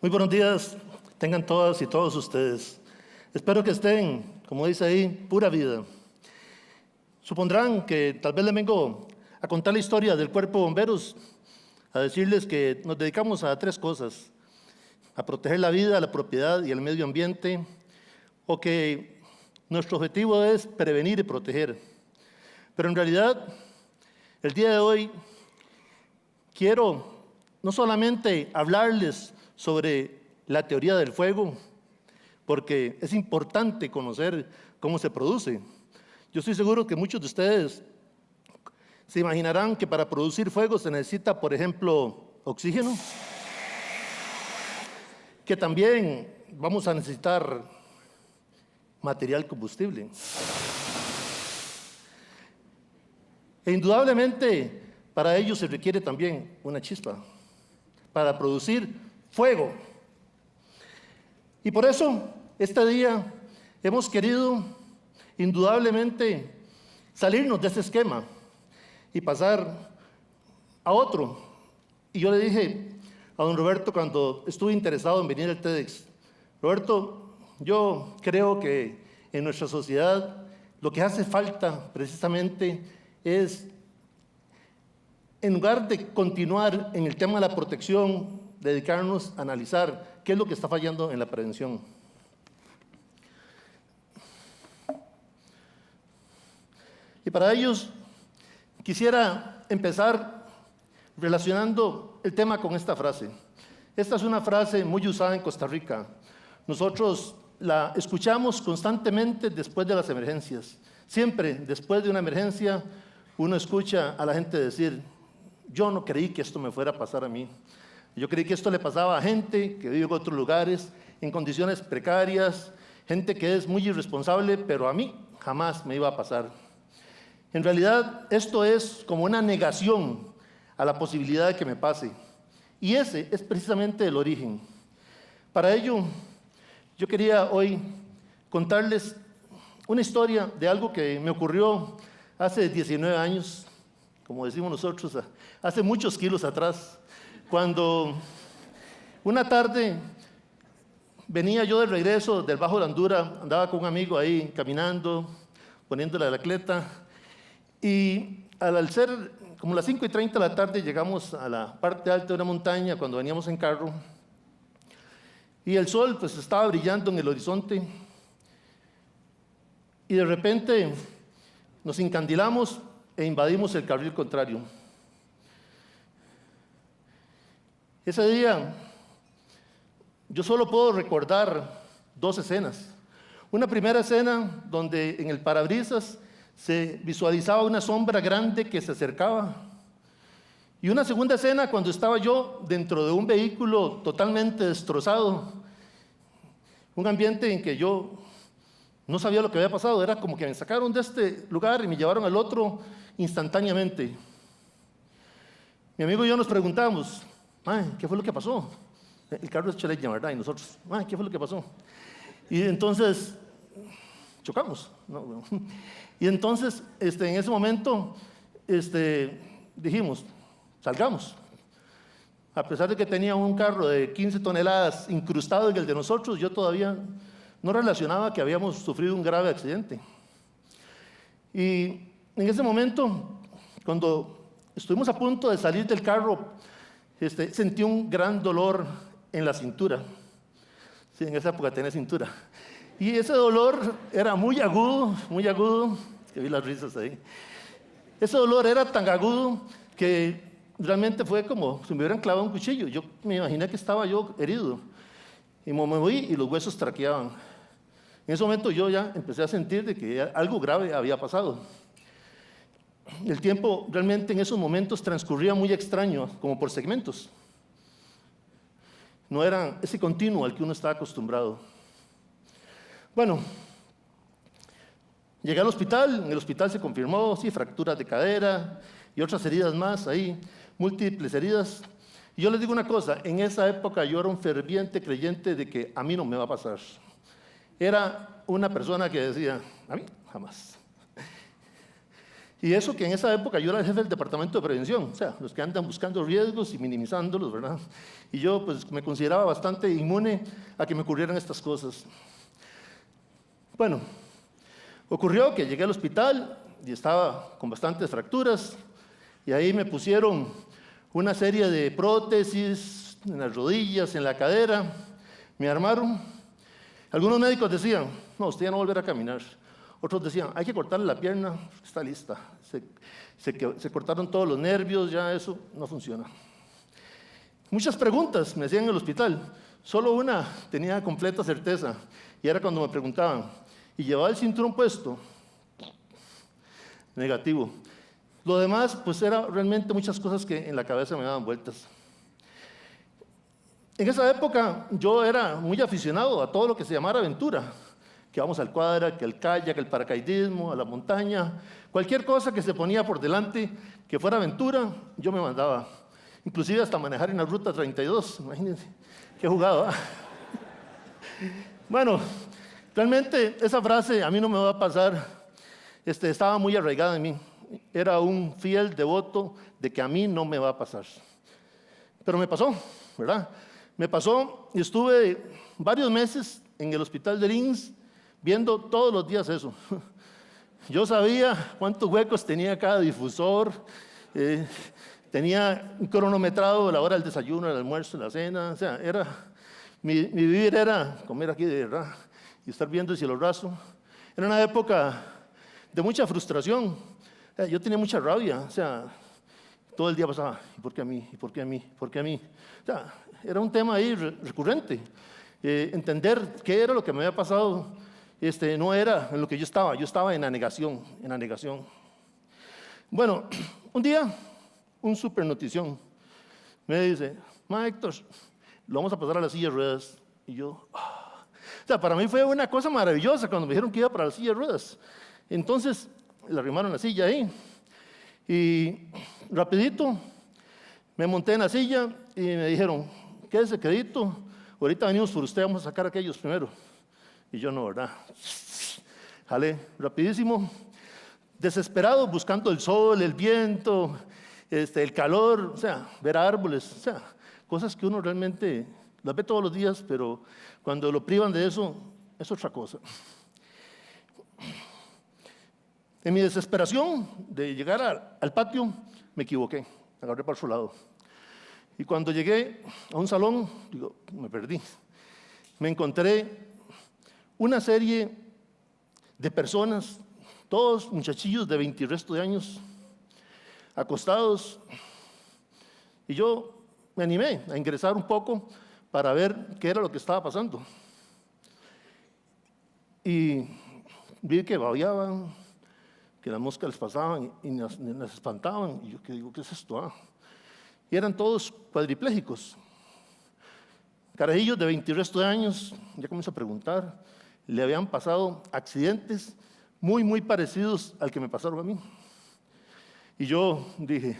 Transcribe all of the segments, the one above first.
Muy buenos días, tengan todas y todos ustedes. Espero que estén, como dice ahí, pura vida. Supondrán que tal vez les vengo a contar la historia del Cuerpo de Bomberos, a decirles que nos dedicamos a tres cosas: a proteger la vida, la propiedad y el medio ambiente, o que nuestro objetivo es prevenir y proteger. Pero en realidad, el día de hoy quiero no solamente hablarles sobre la teoría del fuego, porque es importante conocer cómo se produce. Yo estoy seguro que muchos de ustedes se imaginarán que para producir fuego se necesita, por ejemplo, oxígeno, que también vamos a necesitar material combustible. E indudablemente para ello se requiere también una chispa para producir fuego. Y por eso este día hemos querido indudablemente salirnos de ese esquema y pasar a otro. Y yo le dije a don Roberto cuando estuve interesado en venir al TEDx: Roberto, yo creo que en nuestra sociedad lo que hace falta precisamente es, en lugar de continuar en el tema de la protección, dedicarnos a analizar qué es lo que está fallando en la prevención. Y para ellos quisiera empezar relacionando el tema con esta frase. Esta es una frase muy usada en Costa Rica. Nosotros la escuchamos constantemente después de las emergencias. Siempre después de una emergencia uno escucha a la gente decir: yo no creí que esto me fuera a pasar a mí. Yo creí que esto le pasaba a gente que vive en otros lugares, en condiciones precarias, gente que es muy irresponsable, pero a mí jamás me iba a pasar. En realidad, esto es como una negación a la posibilidad de que me pase. Y ese es precisamente el origen. Para ello, yo quería hoy contarles una historia de algo que me ocurrió hace 19 años, como decimos nosotros, hace muchos kilos atrás, cuando una tarde venía yo de regreso del Bajo de Landura, andaba con un amigo ahí caminando, poniéndole la cleta, y al ser como las 5:30 de la tarde llegamos a la parte alta de una montaña cuando veníamos en carro, y el sol pues estaba brillando en el horizonte, y de repente nos encandilamos e invadimos el carril contrario. Ese día yo solo puedo recordar dos escenas. Una primera escena donde en el parabrisas se visualizaba una sombra grande que se acercaba. Y una segunda escena cuando estaba yo dentro de un vehículo totalmente destrozado. Un ambiente en que yo no sabía lo que había pasado. Era como que me sacaron de este lugar y me llevaron al otro instantáneamente. Mi amigo y yo nos preguntamos: ¿qué fue lo que pasó? El carro es chaleña, ¿verdad? Y nosotros, ¿qué fue lo que pasó? Y entonces chocamos. No. Y entonces, en ese momento, dijimos: salgamos. A pesar de que tenía un carro de 15 toneladas incrustado en el de nosotros, yo todavía no relacionaba que habíamos sufrido un grave accidente. Y en ese momento, cuando estuvimos a punto de salir del carro, sentí un gran dolor en la cintura. Sí, en esa época tenía cintura. Y ese dolor era muy agudo, que vi las risas ahí. Ese dolor era tan agudo que realmente fue como si me hubieran clavado un cuchillo. Yo me imaginé que estaba yo herido. Y me moví y los huesos traqueaban. En ese momento yo ya empecé a sentir de que algo grave había pasado. El tiempo realmente en esos momentos transcurría muy extraño, como por segmentos. No era ese continuo al que uno estaba acostumbrado. Bueno, llegué al hospital. En el hospital se confirmó, sí, fracturas de cadera y otras heridas más ahí, múltiples heridas. Y yo les digo una cosa: en esa época yo era un ferviente creyente de que a mí no me va a pasar. Era una persona que decía: a mí jamás. Y eso que en esa época yo era el jefe del departamento de prevención, o sea, los que andan buscando riesgos y minimizándolos, ¿verdad? Y yo pues me consideraba bastante inmune a que me ocurrieran estas cosas. Bueno, ocurrió que llegué al hospital y estaba con bastantes fracturas y ahí me pusieron una serie de prótesis en las rodillas, en la cadera, me armaron. Algunos médicos decían, no, usted ya no volverá a caminar. Otros decían, hay que cortarle la pierna, está lista. Se cortaron todos los nervios, ya eso no funciona. Muchas preguntas me hacían en el hospital. Solo una tenía completa certeza, y era cuando me preguntaban, ¿y llevaba el cinturón puesto? Negativo. Lo demás, pues era realmente muchas cosas que en la cabeza me daban vueltas. En esa época yo era muy aficionado a todo lo que se llamara aventura, que vamos al cuadra, que el kayak, el paracaidismo, a la montaña, cualquier cosa que se ponía por delante, que fuera aventura, yo me mandaba. Inclusive hasta manejar en la Ruta 32, imagínense, qué jugado. Bueno, realmente esa frase a mí no me va a pasar, estaba muy arraigada en mí. Era un fiel devoto de que a mí no me va a pasar. Pero me pasó, ¿verdad? Me pasó y estuve varios meses en el hospital de Lins viendo todos los días eso. Yo sabía cuántos huecos tenía cada difusor, tenía un cronometrado la hora del desayuno, el almuerzo, la cena, o sea, mi vivir era comer aquí de verdad y estar viendo el cielo raso. Era una época de mucha frustración. Yo tenía mucha rabia, o sea, todo el día pasaba, ¿y por qué a mí? ¿Y por qué a mí? ¿Por qué a mí? O sea, era un tema ahí recurrente. Entender qué era lo que me había pasado, no era en lo que yo estaba en la negación, Bueno, un día, un super notición, me dice, Héctor, lo vamos a pasar a la silla de ruedas. Y yo, O sea, para mí fue una cosa maravillosa cuando me dijeron que iba para la silla de ruedas. Entonces, le arrimaron la silla ahí. Y rapidito, me monté en la silla y me dijeron, quédese quedito, ahorita venimos por usted, vamos a sacar a aquellos primero. Y yo no, ¿verdad? Jalé rapidísimo, desesperado, buscando el sol, el viento, el calor, o sea, ver árboles, o sea, cosas que uno realmente las ve todos los días, pero cuando lo privan de eso, es otra cosa. En mi desesperación de llegar al patio, me equivoqué, agarré para su lado. Y cuando llegué a un salón, digo, me perdí. Me encontré una serie de personas, todos muchachillos de 20 y resto de años, acostados. Y yo me animé a ingresar un poco para ver qué era lo que estaba pasando. Y vi que babeaban, que las moscas les pasaban y nos espantaban. Y yo, ¿qué digo? ¿Qué es esto? Y eran todos cuadriplégicos. Carajillos de 20 y resto de años, ya comienzo a preguntar, le habían pasado accidentes muy, muy parecidos al que me pasaron a mí. Y yo dije,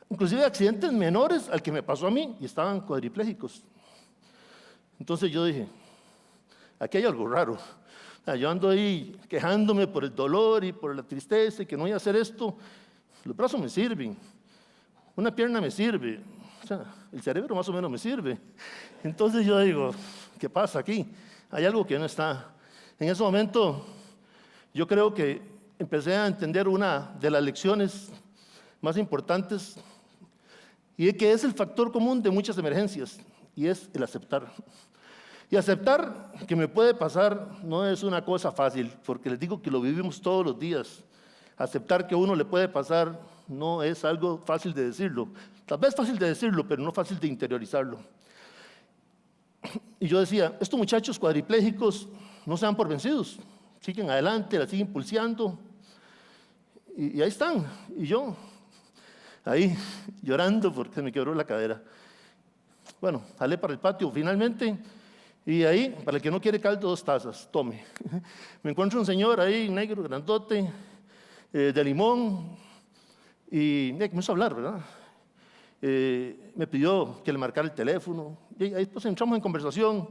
inclusive accidentes menores al que me pasó a mí, y estaban cuadriplégicos. Entonces yo dije, aquí hay algo raro. Yo ando ahí quejándome por el dolor y por la tristeza y que no voy a hacer esto. Los brazos me sirven, una pierna me sirve, o sea, el cerebro más o menos me sirve. Entonces yo digo, ¿qué pasa aquí? Hay algo que no está. En ese momento yo creo que empecé a entender una de las lecciones más importantes y que es el factor común de muchas emergencias, y es el aceptar. Y aceptar que me puede pasar no es una cosa fácil, porque les digo que lo vivimos todos los días. Aceptar que a uno le puede pasar no es algo fácil de decirlo. Tal vez fácil de decirlo, pero no fácil de interiorizarlo. Y yo decía, estos muchachos cuadriplégicos no se dan por vencidos. Siguen adelante, la siguen pulseando. Y ahí están. Y yo, ahí, llorando porque me quebró la cadera. Bueno, jalé para el patio finalmente. Y ahí, para el que no quiere caldo, 2 tazas, tome. Me encuentro un señor ahí, negro, grandote, de limón, y comenzó a hablar, ¿verdad? Me pidió que le marcara el teléfono, y ahí pues entramos en conversación,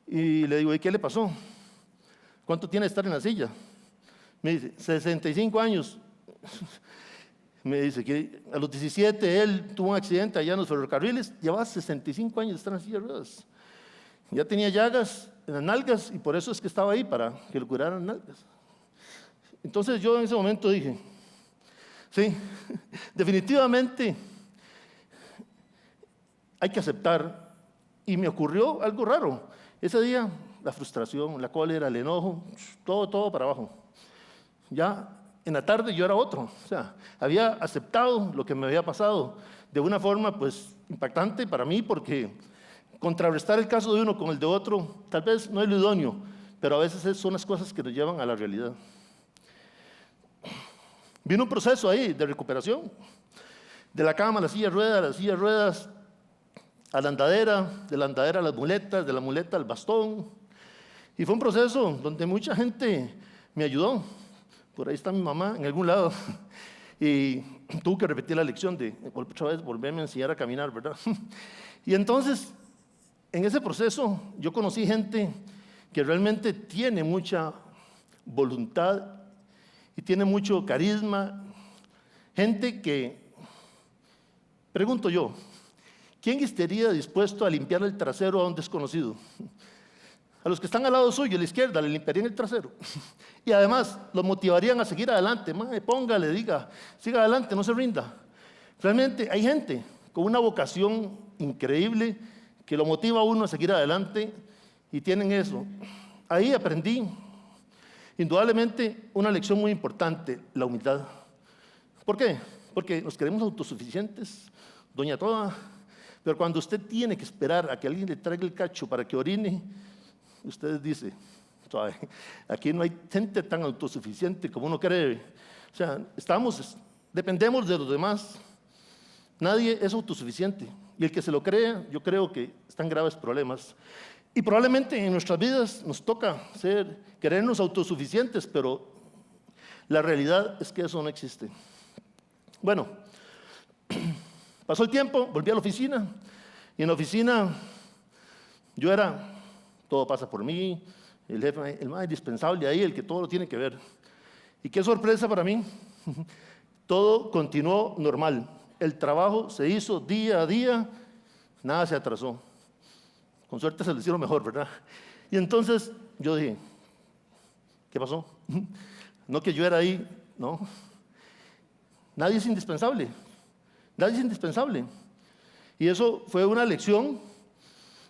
y le digo, ¿y qué le pasó? ¿Cuánto tiene de estar en la silla? Me dice, 65 años. Me dice que a los 17 él tuvo un accidente allá en los ferrocarriles, llevaba 65 años de estar en silla de ruedas. Ya tenía llagas en las nalgas y por eso es que estaba ahí, para que le curaran las nalgas. Entonces yo en ese momento dije, sí, definitivamente hay que aceptar. Y me ocurrió algo raro. Ese día, la frustración, la cólera, el enojo, todo para abajo. Ya en la tarde yo era otro. O sea, había aceptado lo que me había pasado de una forma pues impactante para mí, porque contrarrestar el caso de uno con el de otro tal vez no es lo idóneo, pero a veces son las cosas que nos llevan a la realidad. Vino un proceso ahí de recuperación, de la cama a la silla de ruedas a la andadera, de la andadera a las muletas, de la muleta al bastón. Y fue un proceso donde mucha gente me ayudó. Por ahí está mi mamá en algún lado. Y tuve que repetir la lección de otra vez volverme a enseñar a caminar, ¿verdad? Y entonces, en ese proceso, yo conocí gente que realmente tiene mucha voluntad y tiene mucho carisma. Gente que, pregunto yo, ¿quién estaría dispuesto a limpiar el trasero a un desconocido? A los que están al lado suyo, a la izquierda, le limpiarían el trasero. Y además, los motivarían a seguir adelante. Póngale, diga, siga adelante, no se rinda. Realmente hay gente con una vocación increíble que lo motiva a uno a seguir adelante y tienen eso. Ahí aprendí, indudablemente, una lección muy importante, la humildad. ¿Por qué? Porque nos creemos autosuficientes, doña toda, pero cuando usted tiene que esperar a que alguien le traiga el cacho para que orine, usted dice, suave, aquí no hay gente tan autosuficiente como uno cree. O sea, dependemos de los demás. Nadie es autosuficiente. Y el que se lo crea, yo creo que están graves problemas. Y probablemente en nuestras vidas nos toca querernos autosuficientes, pero la realidad es que eso no existe. Bueno, pasó el tiempo, volví a la oficina, y en la oficina yo era, todo pasa por mí, el jefe, el más indispensable ahí, el que todo lo tiene que ver. Y qué sorpresa para mí, todo continuó normal. El trabajo se hizo día a día, nada se atrasó. Con suerte se lo hicieron mejor, ¿verdad? Y entonces yo dije, ¿qué pasó? No que yo era ahí, no. Nadie es indispensable. Nadie es indispensable. Y eso fue una lección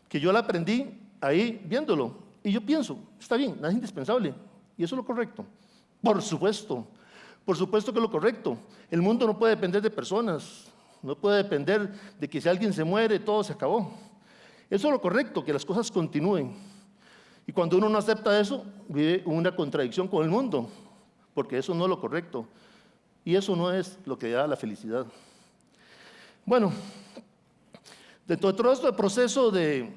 que yo la aprendí ahí viéndolo. Y yo pienso, está bien, nadie es indispensable. Y eso es lo correcto. Por supuesto que es lo correcto. El mundo no puede depender de personas. No puede depender de que si alguien se muere, todo se acabó. Eso es lo correcto, que las cosas continúen. Y cuando uno no acepta eso, vive una contradicción con el mundo, porque eso no es lo correcto. Y eso no es lo que da la felicidad. Bueno, dentro de todo este proceso de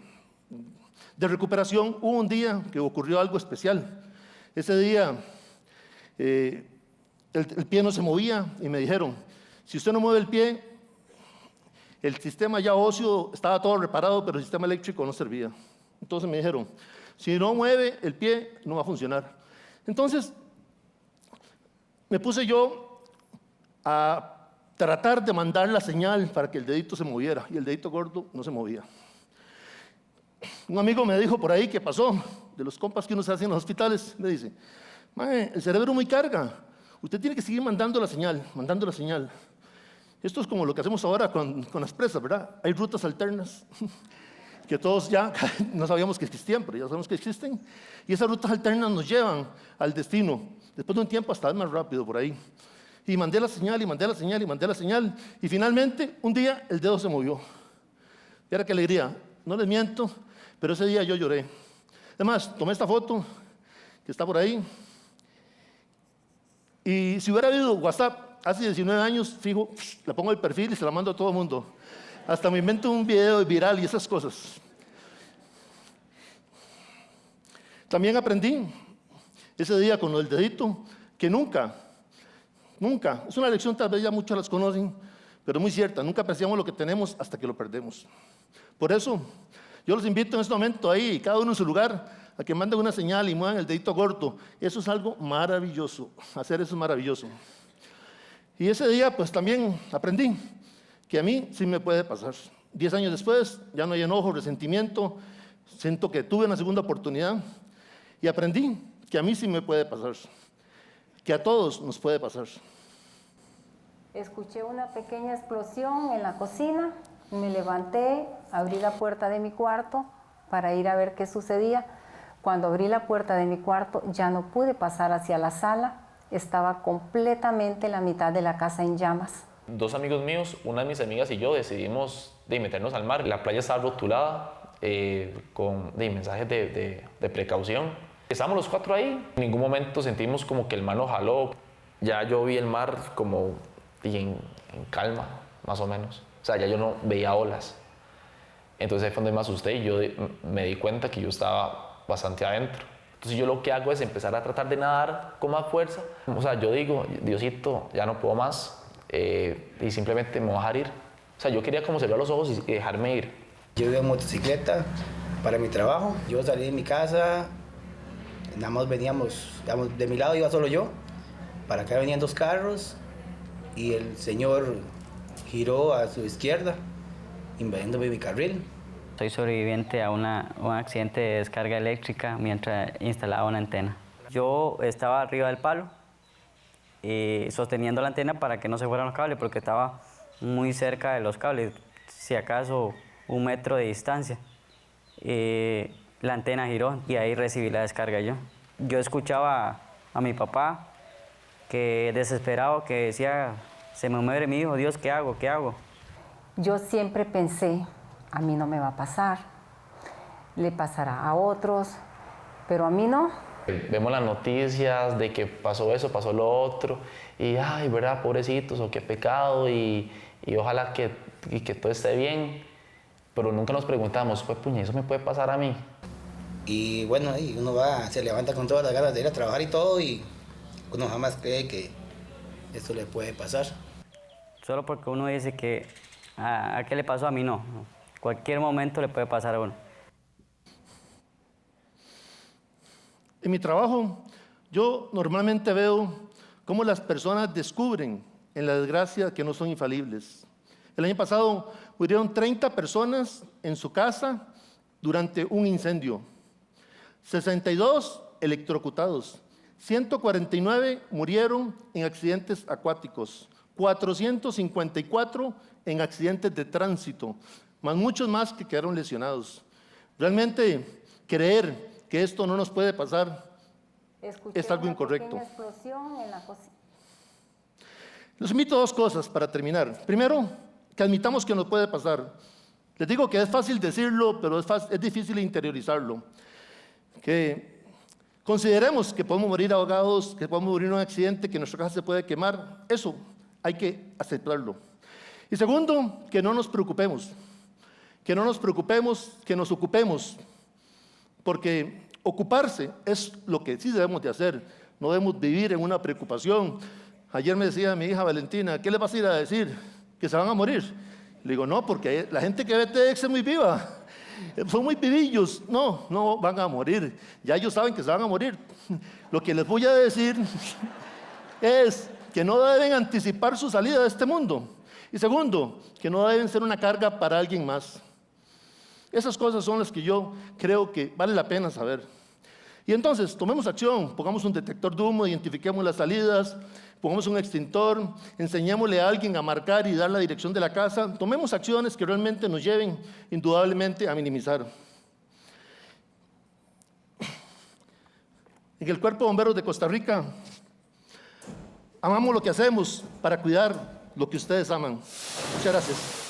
recuperación, hubo un día que ocurrió algo especial. Ese día el pie no se movía y me dijeron, si usted no mueve el pie, el sistema ya óseo estaba todo reparado, pero el sistema eléctrico no servía. Entonces me dijeron, si no mueve el pie, no va a funcionar. Entonces me puse yo a tratar de mandar la señal para que el dedito se moviera, y el dedito gordo no se movía. Un amigo me dijo por ahí que pasó, de los compas que uno se hace en los hospitales, me dice, el cerebro muy carga, usted tiene que seguir mandando la señal, mandando la señal. Esto es como lo que hacemos ahora con las presas, ¿verdad? Hay rutas alternas que todos ya no sabíamos que existían, pero ya sabemos que existen. Y esas rutas alternas nos llevan al destino. Después de un tiempo hasta es más rápido por ahí. Y mandé la señal, y mandé la señal, y mandé la señal. Y finalmente, un día, el dedo se movió. Y era qué alegría. No les miento, pero ese día yo lloré. Además, tomé esta foto que está por ahí. Y si hubiera habido WhatsApp hace 19 años, fijo, la pongo en el perfil y se la mando a todo el mundo. Hasta me invento un video viral y esas cosas. También aprendí ese día con el dedito que nunca, es una lección tal vez ya muchos las conocen, pero muy cierta, nunca apreciamos lo que tenemos hasta que lo perdemos. Por eso, yo los invito en este momento ahí, cada uno en su lugar, a que manden una señal y muevan el dedito gordo. Eso es algo maravilloso, hacer eso es maravilloso. Y ese día pues también aprendí que a mí sí me puede pasar. 10 años después ya no hay enojo, resentimiento, siento que tuve una segunda oportunidad y aprendí que a mí sí me puede pasar, que a todos nos puede pasar. Escuché una pequeña explosión en la cocina, me levanté, abrí la puerta de mi cuarto para ir a ver qué sucedía. Cuando abrí la puerta de mi cuarto ya no pude pasar hacia la sala, estaba completamente la mitad de la casa en llamas. 2 amigos míos, una de mis amigas y yo decidimos meternos al mar. La playa estaba rotulada con mensajes de precaución. Estábamos los 4 ahí, en ningún momento sentimos como que el mar nos jaló. Ya yo vi el mar como en calma, más o menos. O sea, ya yo no veía olas. Entonces ahí fue donde me asusté y yo me di cuenta que yo estaba bastante adentro. Entonces yo lo que hago es empezar a tratar de nadar con más fuerza. O sea, yo digo, Diosito, ya no puedo más y simplemente me voy a dejar ir. O sea, yo quería como cerrar los ojos y dejarme ir. Yo iba en motocicleta para mi trabajo. Yo salí de mi casa, nada más veníamos, digamos, de mi lado iba solo yo. Para acá venían 2 carros y el señor giró a su izquierda, invadiéndome mi carril. Soy sobreviviente a un accidente de descarga eléctrica mientras instalaba una antena. Yo estaba arriba del palo, sosteniendo la antena para que no se fueran los cables, porque estaba muy cerca de los cables, si acaso 1 metro de distancia. La antena giró y ahí recibí la descarga yo. Yo escuchaba a mi papá, que desesperado, que decía, se me muere mi hijo, Dios, ¿qué hago? ¿Qué hago? Yo siempre pensé, a mí no me va a pasar, le pasará a otros, pero a mí no. Vemos las noticias de que pasó eso, pasó lo otro, y ay, ¿verdad? Pobrecitos, o qué pecado, y ojalá que todo esté bien, pero nunca nos preguntamos, pues puñe, ¿eso me puede pasar a mí? Y bueno, y uno se levanta con todas las ganas de ir a trabajar y todo, y uno jamás cree que esto le puede pasar. Solo porque uno dice que a qué le pasó, a mí no. Cualquier momento le puede pasar a uno. En mi trabajo, yo normalmente veo cómo las personas descubren en la desgracia que no son infalibles. El año pasado murieron 30 personas en su casa durante un incendio, 62 electrocutados, 149 murieron en accidentes acuáticos, 454 en accidentes de tránsito, más muchos más que quedaron lesionados. Realmente creer que esto no nos puede pasar es algo incorrecto. Escuché una pequeña explosión en la cocina. Los invito a 2 cosas para terminar. Primero, que admitamos que nos puede pasar. Les digo que es fácil decirlo, pero es difícil interiorizarlo. Que consideremos que podemos morir ahogados, que podemos morir en un accidente, que nuestra casa se puede quemar. Eso hay que aceptarlo. Y segundo, que no nos preocupemos. Que no nos preocupemos, que nos ocupemos. Porque ocuparse es lo que sí debemos de hacer. No debemos vivir en una preocupación. Ayer me decía mi hija Valentina, ¿qué le vas a ir a decir? ¿Que se van a morir? Le digo, no, porque la gente que ve TEDx es muy viva. Son muy vivillos. No van a morir. Ya ellos saben que se van a morir. Lo que les voy a decir es que no deben anticipar su salida de este mundo. Y segundo, que no deben ser una carga para alguien más. Esas cosas son las que yo creo que vale la pena saber. Y entonces, tomemos acción, pongamos un detector de humo, identifiquemos las salidas, pongamos un extintor, enseñémosle a alguien a marcar y dar la dirección de la casa. Tomemos acciones que realmente nos lleven indudablemente a minimizar. En el Cuerpo de Bomberos de Costa Rica, amamos lo que hacemos para cuidar lo que ustedes aman. Muchas gracias.